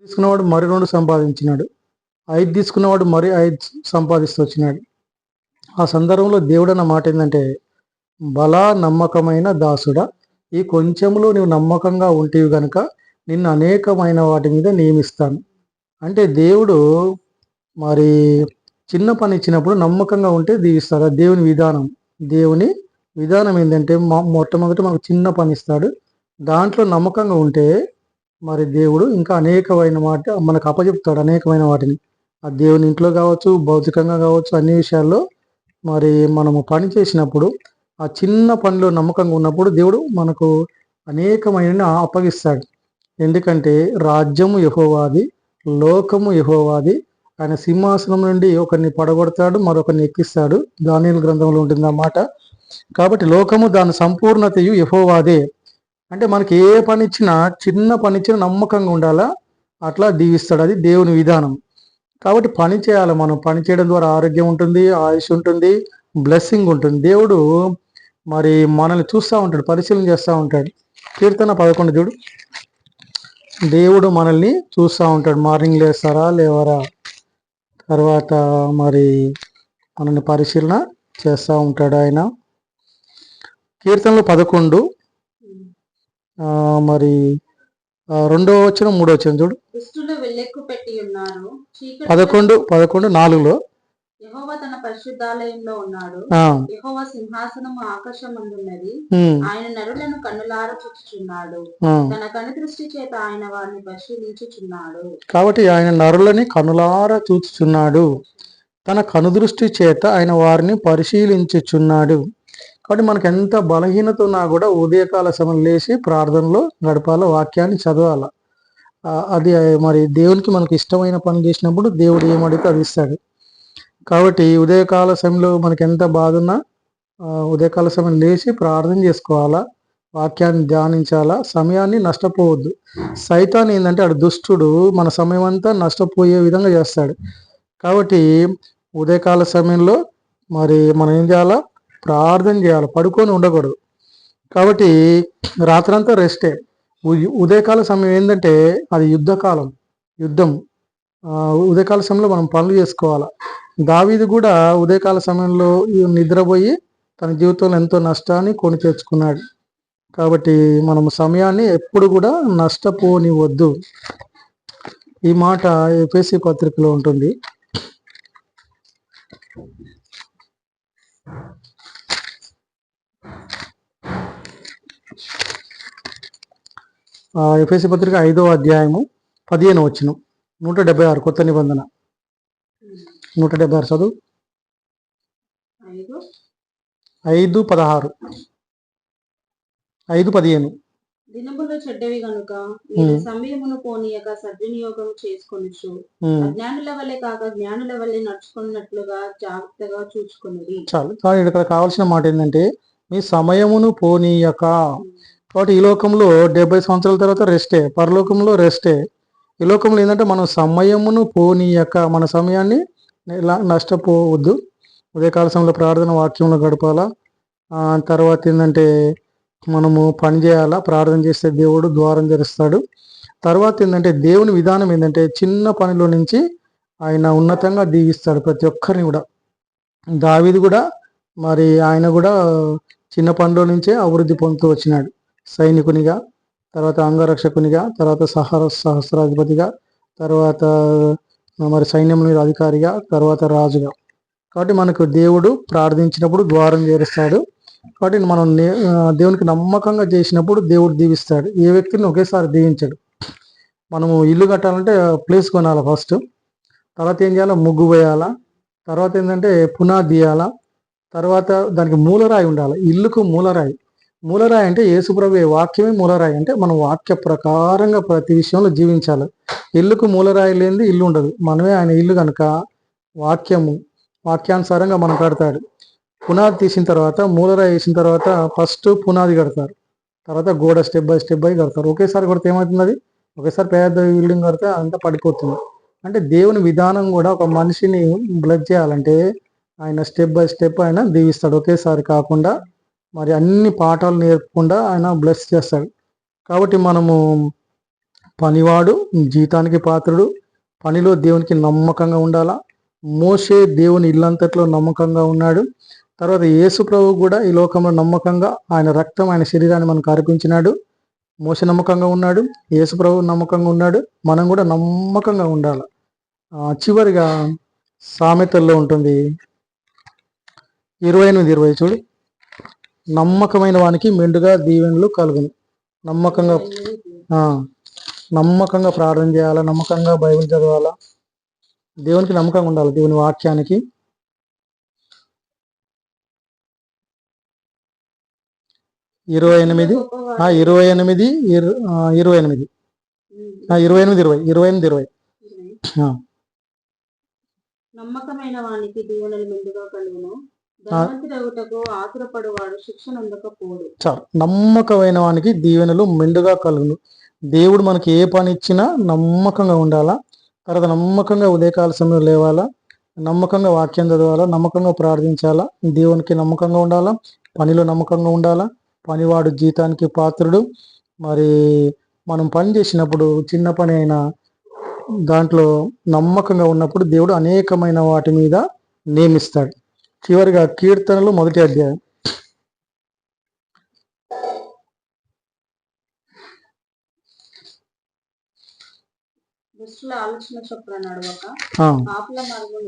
తీసుకున్నవాడు మరి 2 సంపాదించినాడు. 5 తీసుకున్నవాడు మరి 5 సంపాదిస్తూ వచ్చినాడు. ఆ సందర్భంలో దేవుడన్న మాట ఏంటంటే, బలా నమ్మకమైన దాసుడా, ఈ కొంచెంలో నువ్వు నమ్మకంగా ఉంటివి గనుక నిన్ను అనేకమైన వాటి మీద నియమిస్తాను. అంటే దేవుడు మరి చిన్న పని ఇచ్చినప్పుడు నమ్మకంగా ఉంటే దీవిస్తాడు. అది దేవుని విధానం. దేవుని విధానం ఏంటంటే మొట్టమొదటి మనకు చిన్న పని ఇస్తాడు. దాంట్లో నమ్మకంగా ఉంటే మరి దేవుడు ఇంకా అనేకమైన మాట మనకు అప్పచెప్తాడు. అనేకమైన వాటిని ఆ దేవుని ఇంట్లో కావచ్చు, భౌతికంగా కావచ్చు, అన్ని విషయాల్లో మరి మనము పని చేసినప్పుడు ఆ చిన్న పనిలో నమ్మకంగా ఉన్నప్పుడు దేవుడు మనకు అనేకమైన అప్పగిస్తాడు. ఎందుకంటే రాజ్యము యెహోవాది, లోకము యెహోవాది. ఆయన సింహాసనం నుండి ఒకరిని పడగొడతాడు, మరొకరిని ఎక్కిస్తాడు. దానియేలు గ్రంథంలో ఉంటుంది ఆ మాట. కాబట్టి లోకము దాని సంపూర్ణతయు యెహోవాదే. అంటే మనకి ఏ పని ఇచ్చినా, చిన్న పని ఇచ్చినా నమ్మకంగా ఉండాలా, అట్లా దీవిస్తాడు. అది దేవుని విధానం. కాబట్టి పని చేయాలి. మనం పని చేయడం ద్వారా ఆరోగ్యం ఉంటుంది, ఆయుష్ ఉంటుంది, బ్లెస్సింగ్ ఉంటుంది. దేవుడు మరి మనల్ని చూస్తూ ఉంటాడు, పరిశీలన చేస్తూ ఉంటాడు. కీర్తన 11 చూడు. దేవుడు మనల్ని చూస్తూ ఉంటాడు. మార్నింగ్ లేస్తారా లేవరా, తర్వాత మరి మనల్ని పరిశీలన చేస్తూ ఉంటాడు ఆయన. కీర్తనలు 11 మరి 2వ వచనం 3వ వచనం చూడు. 11:4లో యెహోవా తన పరిశుద్ధాలయంలో ఉన్నాడు. యెహోవా సింహాసనము ఆకాశమందున్నది. ఆయన నరులను కన్నులారా చూచుచున్నాడు. తన కనుదృష్టి చేత ఆయన వారిని పరిశీలించుచున్నాడు. కాబట్టి ఆయన నరులని కనులారా చూచుచున్నాడు. తన కనుదృష్టి చేత ఆయన వారిని పరిశీలించుచున్నాడు. కాబట్టి మనకు ఎంత బలహీనత ఉన్నా కూడా ఉదయకాల సమయం లేచి ప్రార్థనలో గడపాల, వాక్యాన్ని చదవాల. అది మరి దేవునికి మనకు ఇష్టమైన పని చేసినప్పుడు దేవుడు ఏమడితే అది ఇస్తాడు. కాబట్టి ఉదయకాల సమయంలో మనకి ఎంత బాధ ఉన్నా ఉదయకాల సమయం లేచి ప్రార్థన చేసుకోవాలా, వాక్యాన్ని ధ్యానించాలా, సమయాన్ని నష్టపోవద్దు. సైతాన్ ఏంటంటే ఆడు దుష్టుడు, మన సమయం అంతా నష్టపోయే విధంగా చేస్తాడు. కాబట్టి ఉదయకాల సమయంలో మరి మనం ఏం చేయాలా, ప్రార్థన చేయాలి, పడుకొని ఉండకూడదు. కాబట్టి రాత్రంతా రెస్టే. ఉదయకాల సమయం ఏంటంటే అది యుద్ధకాలం, యుద్ధం. ఉదయకాల సమయంలో మనం పనులు చేసుకోవాలి. దావీదు కూడా ఉదయకాల సమయంలో నిద్రపోయి తన జీవితంలో ఎంతో నష్టాన్ని కొని తెచ్చుకున్నాడు. కాబట్టి మనము సమయాన్ని ఎప్పుడు కూడా నష్టపోనివద్దు. ఈ మాట ఎఫెసీ పత్రికలో ఉంటుంది. ఎఫెసీ పత్రిక 5వ అధ్యాయము 15వ వచనం, 176 కొత్త నిబంధన 176 చదువు. 5:16 5:15. దినములు చెడ్డవి గనుక సమయమును పోనీయక సద్వినియోగం చేసుకొనుచు అజ్ఞానుల వల్లే కాక జ్ఞానుల వల్లే నడుచుకున్నట్లుగా జాగ్రత్తగా చూసుకున్నది. చాలు. ఇక్కడ కావాల్సిన మాట ఏంటంటే మీ సమయమును పోనీయక. కాబట్టి ఈ లోకంలో 70 సంవత్సరాల తర్వాత రెస్టే, పరలోకంలో రెస్టే. ఈ లోకంలో ఏంటంటే మనం సమయమును పోనీయక, మన సమయాన్ని నష్టపోవద్దు. ఉదయకాల సమయంలో ప్రార్థన, వాక్యంలో గడపాలా. తర్వాత ఏంటంటే మనము పని చేయాలా, ప్రార్థన చేస్తే దేవుడు ద్వారం తెరుస్తాడు. తర్వాత ఏంటంటే దేవుని విధానం ఏంటంటే చిన్న పనిలో నుంచి ఆయన ఉన్నతంగా దీవిస్తాడు ప్రతి ఒక్కరిని కూడా. దావీదు కూడా మరి ఆయన కూడా చిన్న పనిలో నుంచే అభివృద్ధి పొందుతూ వచ్చినాడు. సైనికునిగా, తర్వాత అంగరక్షకునిగా, తర్వాత సహస్రాధిపతిగా, తర్వాత మరి సైన్యం మీద అధికారిగా, తర్వాత రాజుగా. కాబట్టి మనకు దేవుడు ప్రార్థించినప్పుడు ద్వారం చేరుస్తాడు. కాబట్టి మనం దేవునికి నమ్మకంగా చేసినప్పుడు దేవుడు దీవిస్తాడు. ఏ వ్యక్తిని ఒకేసారి దీవించాడు. మనము ఇల్లు కట్టాలంటే ప్లేస్ కొనాలి ఫస్ట్, తర్వాత ఏం చేయాలా, ముగ్గు వేయాలా, తర్వాత ఏంటంటే పునాది తీయాలా, తర్వాత దానికి మూలరాయి ఉండాలి. ఇల్లుకు మూలరాయి. మూలరాయి అంటే యేసుప్రభు వాక్యమే మూలరాయి. అంటే మనం వాక్య ప్రకారంగా ప్రతి విషయంలో జీవించాలి. ఇల్లుకు మూలరాయి లేనిది ఇల్లు ఉండదు. మనమే ఆయన ఇల్లు కనుక వాక్యానుసారంగా మనం కడతాడు. పునాది తీసిన తర్వాత, మూలరాయి వేసిన తర్వాత ఫస్ట్ పునాది కడతారు, తర్వాత గోడ స్టెప్ బై కడతారు. ఒకేసారి కడితే ఏమవుతుంది, అది ఒకేసారి పెద్ద బిల్డింగ్ కడితే అంతా పడిపోతుంది. అంటే దేవుని విధానం కూడా ఒక మనిషిని బ్లెస్ చేయాలంటే ఆయన స్టెప్ బై స్టెప్ ఆయన దీవిస్తాడు. ఒకేసారి కాకుండా మరి అన్ని పాఠాలు నేర్పకుండా ఆయన బ్లెస్ చేస్తాడు. కాబట్టి మనము పనివాడు జీతానికి పాత్రుడు, పనిలో దేవునికి నమ్మకంగా ఉండాలా. మోషే దేవుని ఇల్లంతట్లో నమ్మకంగా ఉన్నాడు. తర్వాత యేసు ప్రభు కూడా ఈ లోకంలో నమ్మకంగా ఆయన రక్తం ఆయన శరీరాన్ని మనకు అర్పించినాడు. మోషే నమ్మకంగా ఉన్నాడు, యేసు ప్రభు నమ్మకంగా ఉన్నాడు. మనం కూడా నమ్మకంగా ఉండాలి. చివరిగా సామెతల్లో ఉంటుంది 28:20 చూడు. నమ్మకమైన వానికి మెండుగా దీవెనలు కలుగును. నమ్మకంగా నమ్మకంగా ప్రార్థన చేయాలా, నమ్మకంగా బైబిల్ చదవాలా, దేవునికి నమ్మకంగా ఉండాలి, దేవుని వాక్యానికి. 28 28 28 28 20 నమ్మకమైన వానికి దీవెనలు మెండుగా కలుగును, ధనవంతుడగుటకు ఆతురపడువాడు శిక్ష నొందకపోడు. చాలు. నమ్మకమైన వానికి దీవెనలు మెండుగా కలుగును. దేవుడు మనకి ఏ పని ఇచ్చినా నమ్మకంగా ఉండాలా. తర్వాత నమ్మకంగా ఉదయకాల సమయంలో లేవాలా, నమ్మకంగా వాక్యం చదవాలా, నమ్మకంగా ప్రార్థించాలా, దేవునికి నమ్మకంగా ఉండాలా, పనిలో నమ్మకంగా ఉండాలా. పనివాడు జీతానికి పాత్రుడు. మరి మనం పని చేసినప్పుడు చిన్న పని అయినా దాంట్లో నమ్మకంగా ఉన్నప్పుడు దేవుడు అనేకమైన వాటి మీద నియమిస్తాడు. చివరిగా కీర్తనలు 1వ అధ్యాయం. దుష్టుల ఆలోచన చొప్పున నడవక పాపుల మార్గం